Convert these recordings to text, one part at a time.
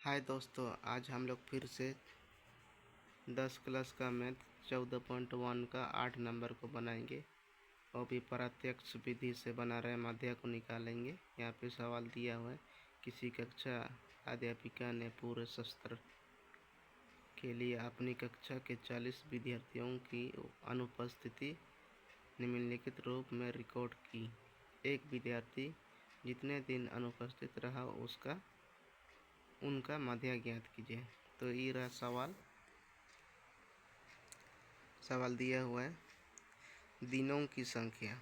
हाय दोस्तों, आज हम लोग फिर से 10 क्लास का मैथ 14.1 का 8 नंबर को बनाएंगे और भी प्रत्यक्ष विधि से बना रहे माध्य को निकालेंगे। यहाँ पे सवाल दिया हुआ है, किसी कक्षा अध्यापिका ने पूरे सत्र के लिए अपनी कक्षा के 40 विद्यार्थियों की अनुपस्थिति निम्नलिखित रूप में रिकॉर्ड की। एक विद्यार्थी जितने दिन अनुपस्थित रहा उनका माध्य ज्ञात कीजिए। तो ये रहा सवाल दिया हुआ है, दिनों की संख्या,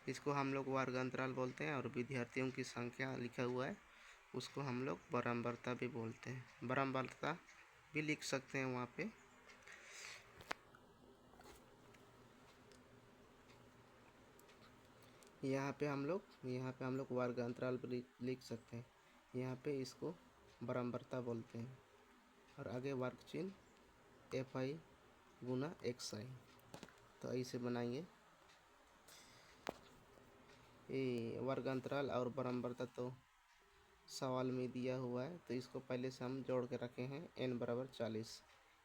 इसको हम लोग वर्ग अंतराल बोलते हैं, और विद्यार्थियों की संख्या लिखा हुआ है उसको हम लोग बराबरता भी बोलते हैं। बराबरता भी लिख सकते हैं वहाँ पे। यहाँ पे हम लोग वर्ग अंतराल भी लिख सकते हैं। यहाँ पे इसको बराबरता बोलते हैं, और आगे वर्ग चिन्ह FI गुना XI। तो ऐसे बनाएंगे। ये वर्ग अंतराल और बराबरता तो सवाल में दिया हुआ है, तो इसको पहले से हम जोड़ के रखे हैं। n बराबर 40।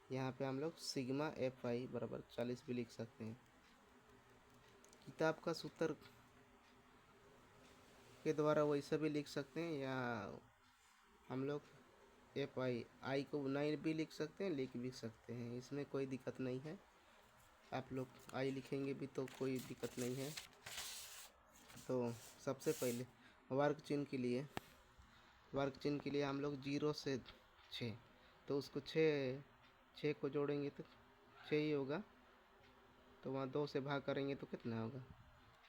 यहाँ पे हम लोग सिग्मा FI बराबर 40 भी लिख सकते हैं। किताब का सूत्र के द्वारा वैसा भी लिख सकते हैं, या हम लोग FI को नहीं भी लिख सकते हैं, लिख भी सकते हैं, इसमें कोई दिक्कत नहीं है। आप लोग I लिखेंगे भी तो कोई दिक्कत नहीं है। तो सबसे पहले वर्ग चिन्ह के लिए हम लोग 0 से 6, तो उसको 6 को जोड़ेंगे तो 6 ही होगा। तो वहाँ 2 से भाग करेंगे तो कितना होगा,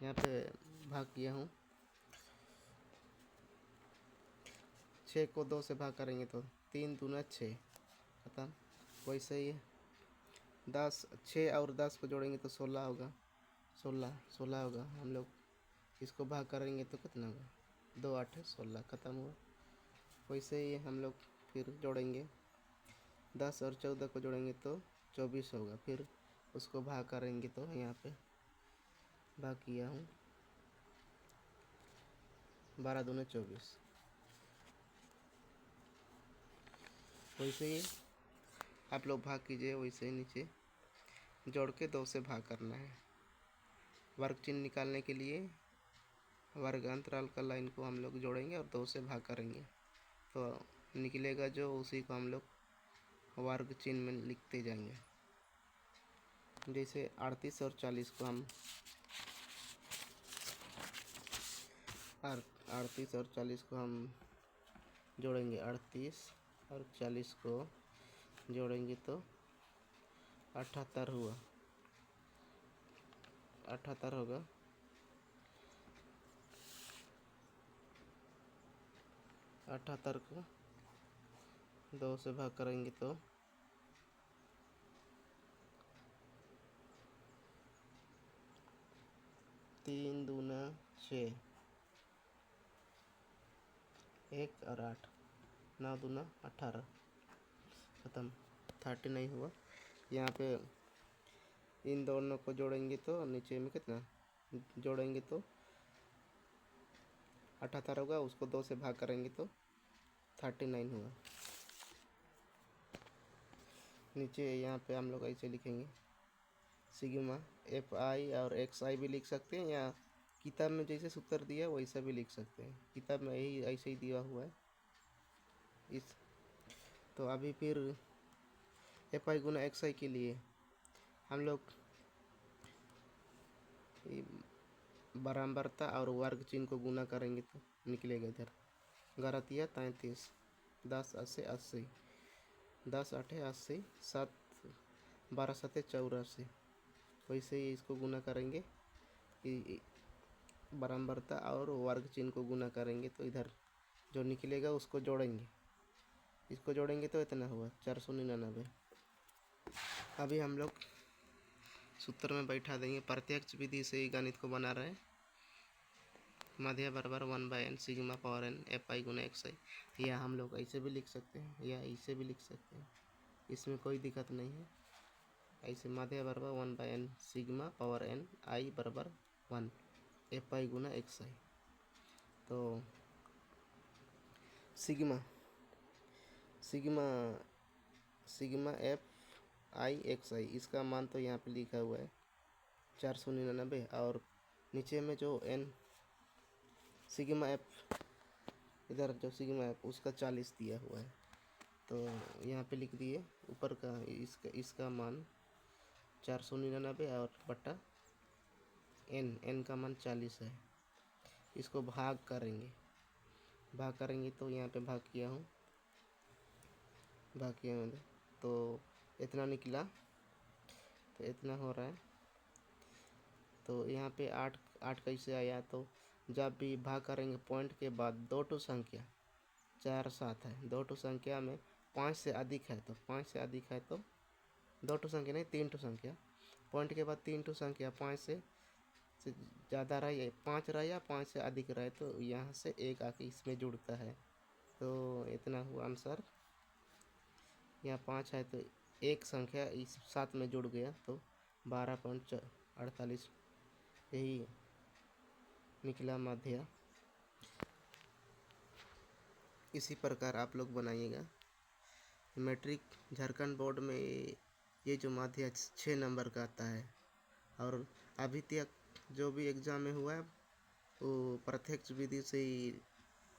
यहाँ पे भाग किया हूँ। 6 को 2 से भाग करेंगे तो 3 दूना 6, खत्म। वैसे ही 6 और 10 को जोड़ेंगे तो 16 होगा। 16 होगा। हम लोग इसको भाग करेंगे तो कितना होगा, 2 8 16, खत्म हुआ। वैसे ही हम लोग फिर जोड़ेंगे, 10 और 14 को जोड़ेंगे तो 24 होगा। फिर उसको भाग करेंगे तो यहाँ पे भाग किया हूँ, 12 दूना 24। वैसे ही आप लोग भाग कीजिए, वैसे ही नीचे जोड़ के 2 से भाग करना है। वर्ग चिन्ह निकालने के लिए वर्ग अंतराल का लाइन को हम लोग जोड़ेंगे और 2 से भाग करेंगे तो निकलेगा जो, उसी को हम लोग वर्ग चिन्ह में लिखते जाएंगे। जैसे 38 और 40 को हम 38 और 40 को हम जोड़ेंगे। 38 और 40 को जोड़ेंगे तो 78 हुआ, 78 होगा। 78 को 2 से भाग करेंगे तो 3 दूना 6, 1 और 8, 9 दूना 18, खत्म। 39 हुआ। यहाँ पे इन दोनों को जोड़ेंगे तो नीचे में कितना जोड़ेंगे तो 78 होगा, उसको 2 से भाग करेंगे तो 39 हुआ। नीचे यहाँ पे हम लोग ऐसे लिखेंगे, सिग्मा FI और XI भी लिख सकते हैं, या किताब में जैसे सूत्र दिया वैसा भी लिख सकते हैं। किताब में यही ऐसे ही दिया हुआ है इस। तो अभी फिर FI गुना XI के लिए हम लोग बराबरता और वर्ग चिन्ह को गुना करेंगे तो निकलेगा इधर 11 33, 10 8 80, 10 8 80, 7 12 7 84। वैसे ही इसको गुना करेंगे, बराबरता और वर्ग चिन्ह को गुना करेंगे तो इधर जो निकलेगा उसको जोड़ेंगे। इसको जोड़ेंगे तो इतना हुआ 499। अभी हम लोग सूत्र में बैठा देंगे। प्रत्यक्ष विधि से ही गणित को बना रहे हैं। माध्य बराबर 1/n sigma power n FI गुना XI, या हम लोग ऐसे भी लिख सकते हैं या ऐसे भी लिख सकते हैं, इसमें कोई दिक्कत नहीं है। ऐसे माध्य बराबर 1/n sigma power n I बराबर 1 FI गुना XI। तो sigma sigma sigma FI XI, इसका मान तो यहाँ पे लिखा हुआ है 499, और नीचे में जो N सिग्मा F, इधर जो सिग्मा F उसका 40 दिया हुआ है, तो यहाँ पे लिख दिए ऊपर का इसका मान 499 और बटा N का मान 40 है। इसको भाग करेंगे तो यहाँ पे भाग किया हूँ तो इतना निकला, तो इतना हो रहा है। तो यहाँ पे 8 कैसे आया, तो जब भी भाग करेंगे पॉइंट के बाद 2 टू संख्या 4 7 है, 2 टू संख्या में 5 से अधिक है, तो 5 से अधिक है तो 2 टू संख्या नहीं 3 टू संख्या, पॉइंट के बाद 3 टू संख्या 5 से ज़्यादा रहे, 5 रहे या 5 से अधिक रहे, तो यहाँ से एक आके इसमें जुड़ता है। तो इतना हुआ आंसर। यहाँ 5 है तो एक संख्या इस 7 में जुड़ गया, तो 12.48 यही निकला माध्य। इसी प्रकार आप लोग बनाइएगा। मैट्रिक झारखंड बोर्ड में ये जो माध्य 6 नंबर का आता है, और अभी तक जो भी एग्ज़ाम में हुआ है वो प्रत्यक्ष विधि से ही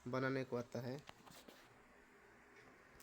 बनाने को आता है।